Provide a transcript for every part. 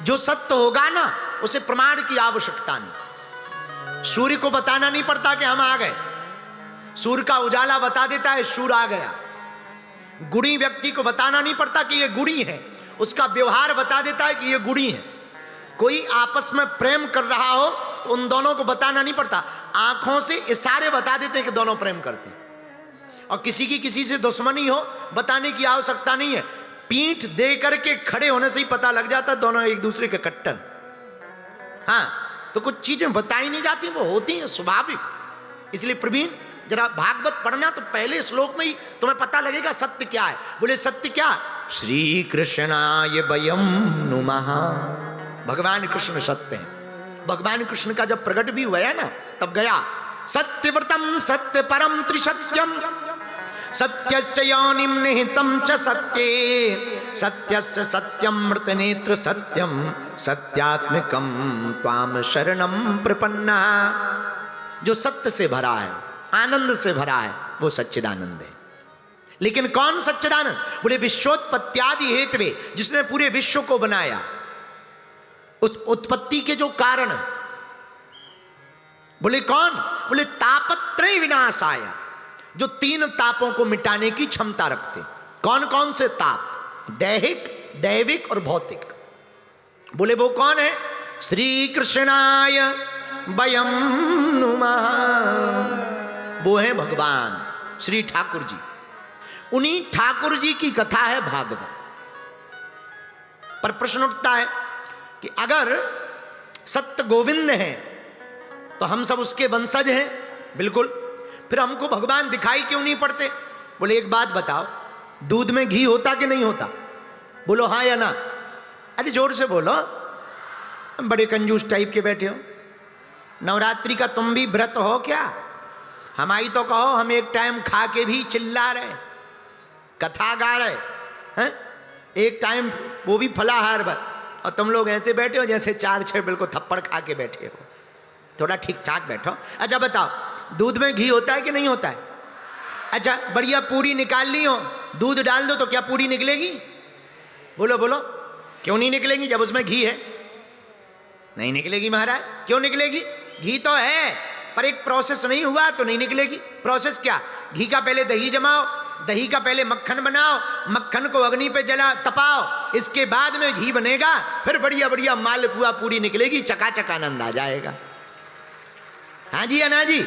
जो सत्य होगा ना उसे प्रमाण की आवश्यकता नहीं। सूर्य को बताना नहीं पड़ता कि हम आ गए, सूर्य का उजाला बता देता है सूर्य आ गया। गुणी व्यक्ति को बताना नहीं पड़ता कि ये गुणी है, उसका व्यवहार बता देता है कि ये गुणी है। कोई आपस में प्रेम कर रहा हो तो उन दोनों को बताना नहीं पड़ता, आंखों से इशारे बता देते हैं कि दोनों प्रेम करते हैं। और किसी की किसी से दुश्मनी हो बताने की आवश्यकता नहीं है, पीठ दे करके खड़े होने से ही पता लग जाता है दोनों एक दूसरे के कट्टर। हाँ, तो कुछ चीजें बताई नहीं जाती, वो होती हैं स्वाभाविक। इसलिए प्रवीण जरा भागवत पढ़ना तो पहले श्लोक में ही तुम्हें पता लगेगा सत्य क्या है। बोले सत्य क्या? श्री कृष्णाय वयम नुमः। भगवान कृष्ण सत्य है। भगवान कृष्ण का जब प्रकट भी हुआ है ना तब गया सत्यव्रतम सत्य परम त्रिसत्यम सत्यस्य योनिम निहितम च सत्ये सत्यस्य सत्यम मृत नेत्र सत्यम सत्यात्मकम त्वाम शरणम प्रपन्ना। जो सत्य से भरा है, आनंद से भरा है, वो सच्चिदानंद है। लेकिन कौन सच्चिदानंद? बोले विश्वोत्पत्त्यादि हेतवे, जिसने पूरे विश्व को बनाया, उस उत्पत्ति के जो कारण। बोले कौन? बोले तापत्रय विनाशाय, जो तीन तापों को मिटाने की क्षमता रखते। कौन कौन से ताप? दैहिक, दैविक और भौतिक। बोले वो कौन है? श्री कृष्णाय वयम नुमः। वो है भगवान श्री ठाकुर जी। उन्हीं ठाकुर जी की कथा है भागवत। पर प्रश्न उठता है कि अगर सत्य गोविंद है तो हम सब उसके वंशज हैं। बिल्कुल, फिर हमको भगवान दिखाई क्यों नहीं पड़ते? बोले एक बात बताओ, दूध में घी होता कि नहीं होता? बोलो हाँ या ना। अरे जोर से बोलो, बड़े कंजूस टाइप के बैठे हो। नवरात्रि का तुम भी व्रत हो क्या? हमारी तो कहो, हम एक टाइम खा के भी चिल्ला रहे, कथा गा रहे हैं, एक टाइम वो भी फलाहार पर, और तुम लोग ऐसे बैठे हो जैसे 4-6 बिल्कुल थप्पड़ खा के बैठे हो। थोड़ा ठीक ठाक बैठो। अच्छा बताओ, दूध में घी होता है कि नहीं होता है? अच्छा, बढ़िया पूरी निकाल ली हो, दूध डाल दो तो क्या पूरी निकलेगी? बोलो बोलो, क्यों नहीं निकलेगी जब उसमें घी है? नहीं निकलेगी महाराज। क्यों निकलेगी? घी तो है, पर एक प्रोसेस नहीं हुआ तो नहीं निकलेगी। प्रोसेस क्या? घी का पहले दही जमाओ, दही का पहले मक्खन बनाओ, मक्खन को अग्नि पे जला तपाओ, इसके बाद में घी बनेगा, फिर बढ़िया बढ़िया मालपुआ पूरी निकलेगी, चकाचक आनंद आ जाएगा। हाँ जी या ना जी?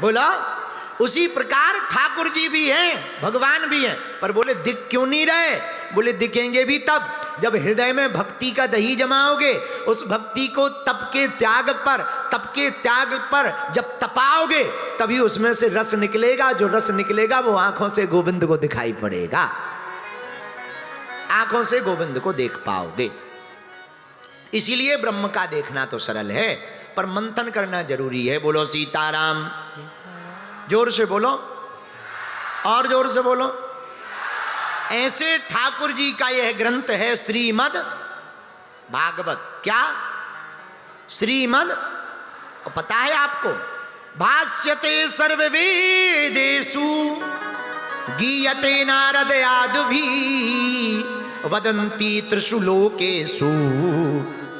बोला। उसी प्रकार ठाकुर जी भी हैं, भगवान भी हैं, पर बोले दिख क्यों नहीं रहे? बोले दिखेंगे भी तब जब हृदय में भक्ति का दही जमाओगे, उस भक्ति को तप के त्याग पर जब तपाओगे तभी उसमें से रस निकलेगा। जो रस निकलेगा वो आंखों से गोविंद को दिखाई पड़ेगा, आंखों से गोविंद को देख पाओगे। इसीलिए ब्रह्म का देखना तो सरल है, पर मंथन करना जरूरी है। बोलो सीताराम। जोर से बोलो, और जोर से बोलो। ऐसे ठाकुर जी का यह ग्रंथ है श्रीमद् भागवत। क्या? श्रीमद्। और पता है आपको, भाष्यते सर्ववेदेषु गीयते नारद आदि वदन्ति त्रिषु लोकेषु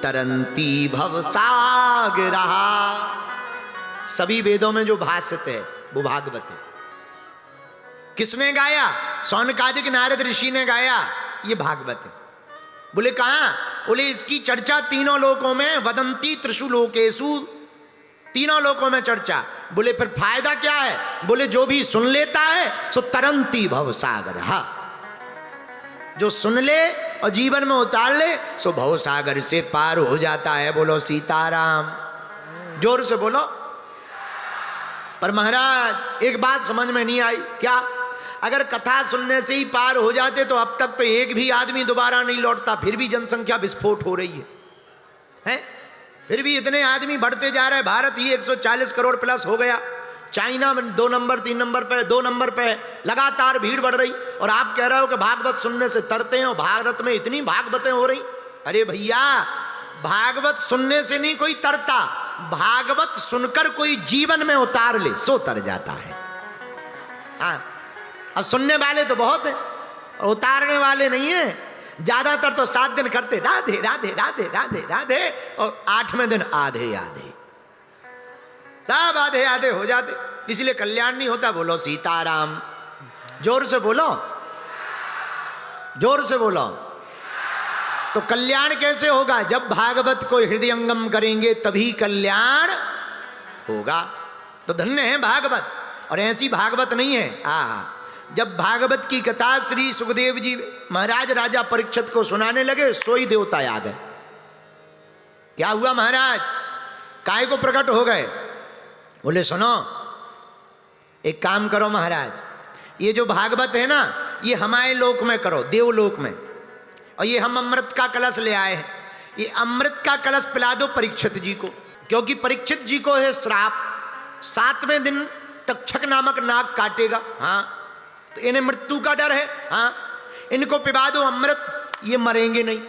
तरन्ति भवसागरः। सभी वेदों में जो भाष्यते है वो भागवत है। किसने गाया? सौनकादिक नारद ऋषि ने गाया, ये भागवत है। बोले कहां? बोले इसकी चर्चा तीनों लोकों में, वदंती त्रिषु लोकेषु, तीनों लोकों में चर्चा। बोले फिर फायदा क्या है? बोले जो भी सुन लेता है सो तरंती भवसागर। जो सुन ले और जीवन में उतार ले सो भवसागर से पार हो जाता है। बोलो सीताराम। जोर से बोलो। पर महाराज एक बात समझ में नहीं आई। क्या? अगर कथा सुनने से ही पार हो जाते तो अब तक तो एक भी आदमी दोबारा नहीं लौटता। फिर भी जनसंख्या विस्फोट हो रही है? फिर भी इतने आदमी बढ़ते जा रहे हैं। भारत ही 140 करोड़ प्लस हो गया, चाइना में 2 नंबर 3 नंबर पे 2 नंबर पे लगातार भीड़ बढ़ रही, और आप कह रहे हो कि भागवत सुनने से तरते हैं और भारत में इतनी भागवतें हो रही। अरे भैया, भागवत सुनने से नहीं कोई तरता, भागवत सुनकर कोई जीवन में उतार ले सो तर जाता है। हाँ, अब सुनने वाले तो बहुत हैं, उतारने वाले नहीं है। ज्यादातर तो 7 दिन करते राधे राधे राधे राधे राधे, और 8वें दिन आधे आधे, सब आधे आधे हो जाते, इसलिए कल्याण नहीं होता। बोलो सीताराम, जोर से बोलो, जोर से बोलो। तो कल्याण कैसे होगा? जब भागवत को हृदयंगम करेंगे तभी कल्याण होगा। तो धन्य है भागवत, और ऐसी भागवत नहीं है। जब भागवत की कथा श्री सुखदेव जी महाराज राजा परीक्षित को सुनाने लगे, सोई देवता आ गए। क्या हुआ महाराज, काय को प्रकट हो गए? बोले सुनो, एक काम करो महाराज, ये जो भागवत है ना, ये हमारे लोक में करो, देवलोक में, और ये हम अमृत का कलश ले आए हैं, ये अमृत का कलश पिला दो परीक्षित जी को, क्योंकि परीक्षित जी को है श्राप, 7वें दिन तक्षक नामक नाग काटेगा। हाँ, तो इन्हें मृत्यु का डर है। हाँ, इनको पिला दो अमृत, ये मरेंगे नहीं।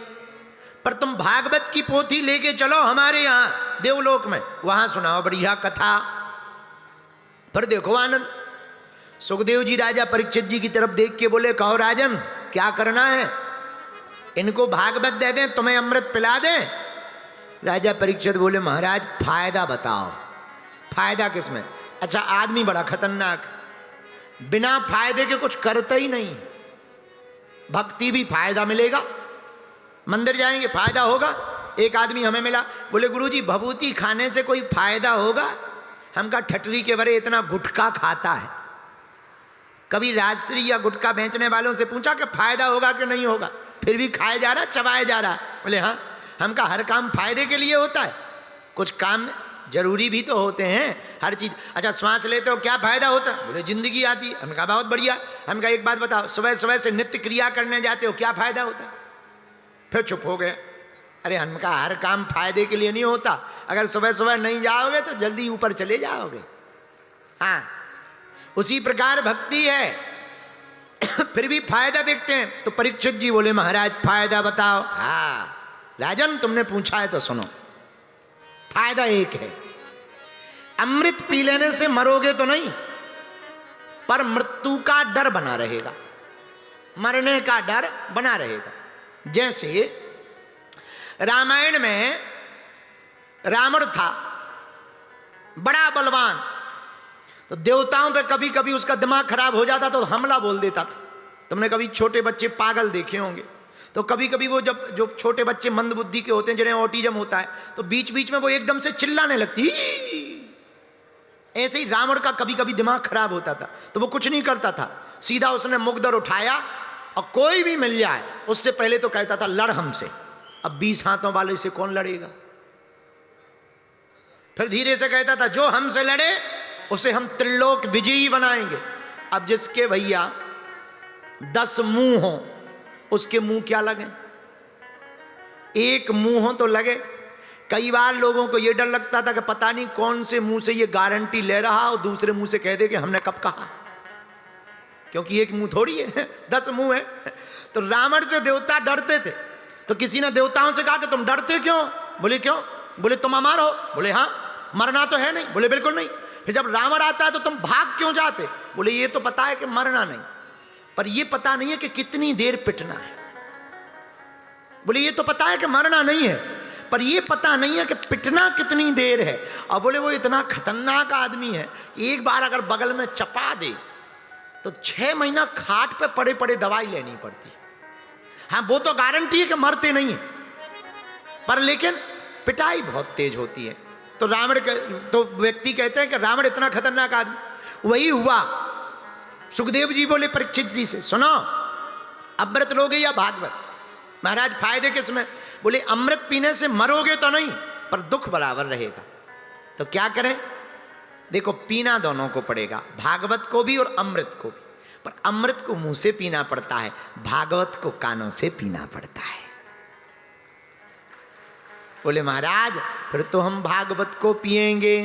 पर तुम भागवत की पोथी लेके चलो हमारे यहाँ देवलोक में, वहां सुनाओ बढ़िया कथा। पर देखो आनंद, सुखदेव जी राजा परीक्षित जी की तरफ देख के बोले, कहो राजन क्या करना है? इनको भागवत दे दें, तुम्हें अमृत पिला दें? राजा परीक्षित बोले, महाराज फायदा बताओ। फायदा किसमें? अच्छा, आदमी बड़ा खतरनाक, बिना फायदे के कुछ करता ही नहीं। भक्ति भी फायदा मिलेगा, मंदिर जाएंगे फायदा होगा। एक आदमी हमें मिला, बोले गुरुजी भभूति खाने से कोई फायदा होगा? हम कहा ठटरी के बरे इतना गुटखा खाता है, कभी राजश्री या गुटखा बेचने वालों से पूछा कि फायदा होगा कि नहीं होगा? फिर भी खाया जा रहा, चबाया जा रहा। बोले हाँ। हम कहा हर काम फायदे के लिए होता है, कुछ काम जरूरी भी तो होते हैं, हर चीज। अच्छा, श्वास लेते हो क्या फायदा होता है? बोले जिंदगी आती है। हम कहा बहुत बढ़िया। हम कहा एक बात बताओ, सुबह सुबह से नित्य क्रिया करने जाते हो, क्या फायदा होता है? फिर चुप हो गए। अरे हम कहा हर काम फायदे के लिए नहीं होता, अगर सुबह सुबह नहीं जाओगे तो जल्दी ऊपर चले जाओगे। हाँ, उसी प्रकार भक्ति है। फिर भी फायदा देखते हैं। तो परीक्षित जी बोले, महाराज फायदा बताओ। हाँ राजन, तुमने पूछा है तो सुनो। फायदा एक है, अमृत पी लेने से मरोगे तो नहीं, पर मृत्यु का डर बना रहेगा, मरने का डर बना रहेगा। जैसे रामायण में रावण था, बड़ा बलवान, तो देवताओं पे कभी कभी उसका दिमाग खराब हो जाता तो हमला बोल देता था। तुमने कभी छोटे बच्चे पागल देखे होंगे, तो कभी कभी वो जब जो छोटे बच्चे मंद बुद्धि के होते हैं, जिन्हें ऑटिज्म होता है, तो बीच बीच में वो एकदम से चिल्लाने लगती। ऐसे ही रावण का कभी कभी दिमाग खराब होता था, तो वो कुछ नहीं करता था, सीधा उसने मुगदर उठाया और कोई भी मिल जाए उससे पहले तो कहता था लड़ हमसे। अब 20 हाथों वाले से कौन लड़ेगा? फिर धीरे से कहता था जो हमसे लड़े उसे हम त्रिलोक विजयी बनाएंगे। अब जिसके भैया 10 मुंह हो, उसके मुंह क्या लगे? एक मुंह हो तो लगे। कई बार लोगों को यह डर लगता था कि पता नहीं कौन से मुंह से ये गारंटी ले रहा और दूसरे मुंह से कह दे कि हमने कब कहा, क्योंकि एक मुंह थोड़ी है, 10 मुंह है। तो रावण से देवता डरते थे। तो किसी ने देवताओं से कहा कि तुम डरते क्यों? बोले क्यों? बोले तुम अमर हो। बोले हाँ। मरना तो है नहीं? बोले बिल्कुल नहीं। फिर जब रावण आता है तो तुम भाग क्यों जाते? बोले ये तो पता है कि मरना नहीं, पर ये पता नहीं है कि कितनी देर पिटना है। बोले ये तो पता है कि मरना नहीं है, पर ये पता नहीं है कि पिटना कितनी देर है। और बोले वो इतना खतरनाक आदमी है, एक बार अगर बगल में चपा दे तो 6 महीना खाट पे पड़े पड़े दवाई लेनी पड़ती। हाँ वो तो गारंटी है कि मरते नहीं है, पर लेकिन पिटाई बहुत तेज होती है। तो रावण तो व्यक्ति कहते हैं कि रावण इतना खतरनाक आदमी। वही हुआ। सुखदेव जी बोले परीक्षित जी से, सुनो अमृत लोगे या भागवत? महाराज फायदे किसमें? बोले अमृत पीने से मरोगे तो नहीं, पर दुख बराबर रहेगा। तो क्या करें? देखो पीना दोनों को पड़ेगा, भागवत को भी और अमृत को भी। पर अमृत को मुंह से पीना पड़ता है, भागवत को कानों से पीना पड़ता है। बोले महाराज फिर तो हम भागवत को पिएंगे।